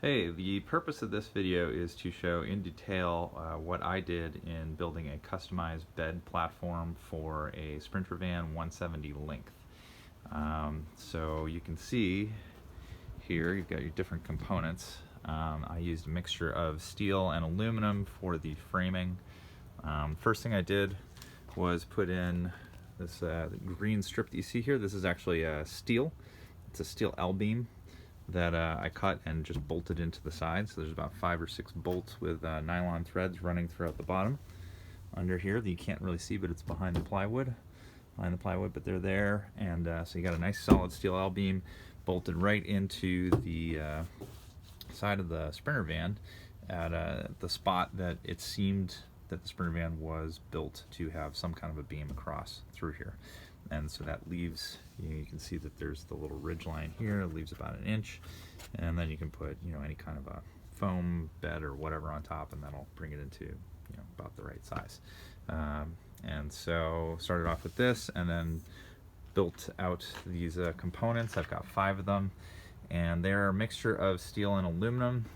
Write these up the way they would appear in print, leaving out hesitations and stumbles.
Hey, the purpose of this video is to show in detail what I did in building a customized bed platform for a Sprinter van 170 length. So you can see here you've got your different components. I used a mixture of steel and aluminum for the framing. First thing I did was put in this green strip that you see here. This is actually steel. It's a steel L-beam that I cut and just bolted into the side. So there's about 5 or 6 bolts with nylon threads running throughout the bottom under here that you can't really see, but it's behind the plywood, but they're there. And so you got a nice solid steel L-beam bolted right into the side of the Sprinter van at the spot that it seemed that the Sprinter van was built to have some kind of a beam across through here. And so that leaves, you can see that there's the little ridge line here, it leaves about 1 inch, and then you can put, any kind of a foam bed or whatever on top, and that'll bring it into, about the right size. And so started off with this, and then built out these components. I've got 5 of them, and they're a mixture of steel and aluminum.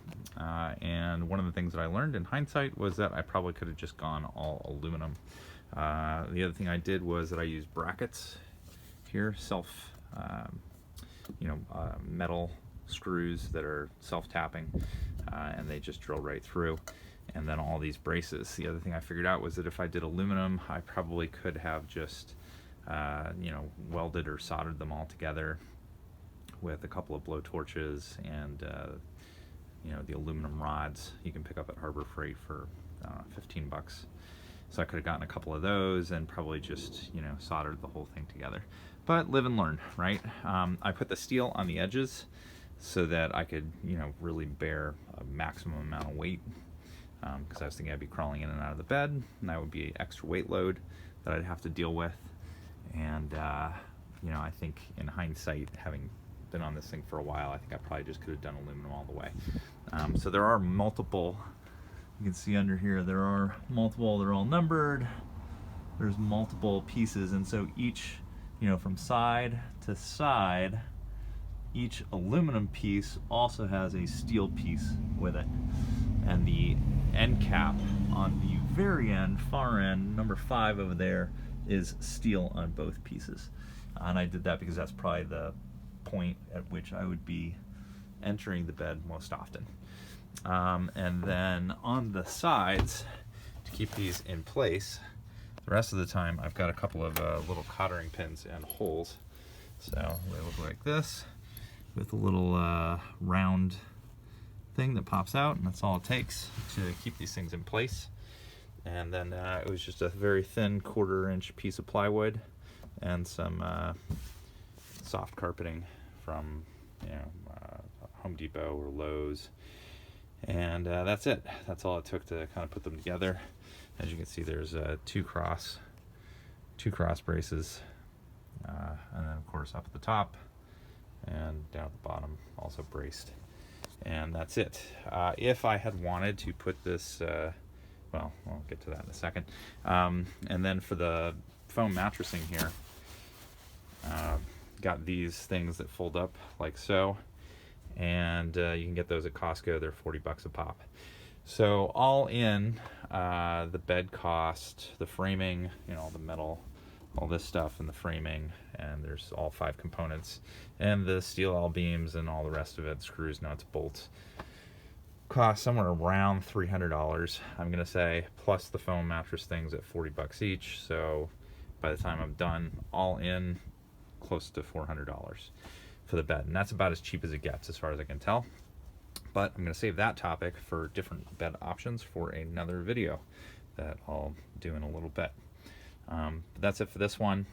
And one of the things that I learned in hindsight was that I probably could have just gone all aluminum. The other thing I did was that I used brackets here, metal screws that are self-tapping, and they just drill right through. And then all these braces. The other thing I figured out was that if I did aluminum, I probably could have just, welded or soldered them all together with a couple of blow torches and, the aluminum rods you can pick up at Harbor Freight for 15 bucks. So I could have gotten a couple of those and probably just, soldered the whole thing together. But live and learn, right? I put the steel on the edges so that I could, really bear a maximum amount of weight, because I was thinking I'd be crawling in and out of the bed, and that would be an extra weight load that I'd have to deal with. And, I think in hindsight, having been on this thing for a while, I think I probably just could have done aluminum all the way. So there are multiple. You can see under here there are multiple, they're all numbered, there's multiple pieces, and so each, from side to side, each aluminum piece also has a steel piece with it. And the end cap on the very end, far end, number 5 over there, is steel on both pieces. And I did that because that's probably the point at which I would be entering the bed most often. And then on the sides, to keep these in place, the rest of the time I've got a couple of little cottering pins and holes. So they look like this, with a little round thing that pops out, and that's all it takes to keep these things in place. And then it was just a very thin 1/4 inch piece of plywood and some soft carpeting from Home Depot or Lowe's. And that's it. That's all it took to kind of put them together. As you can see, there's two cross braces, and then of course up at the top and down at the bottom also braced. And that's it. If I had wanted to put this, well, I'll get to that in a second. And then for the foam mattressing here, got these things that fold up like so. And you can get those at Costco. They're 40 bucks a pop. So all in, the bed cost, the framing, the metal, all this stuff, and the framing, and there's all 5 components, and the steel L-beams and all the rest of it, screws, nuts, bolts, cost somewhere around $300, I'm gonna say, plus the foam mattress things at 40 bucks each. So by the time I'm done, all in, close to $400 for the bed, and that's about as cheap as it gets as far as I can tell. But I'm going to save that topic for different bed options for another video that I'll do in a little bit. But that's it for this one.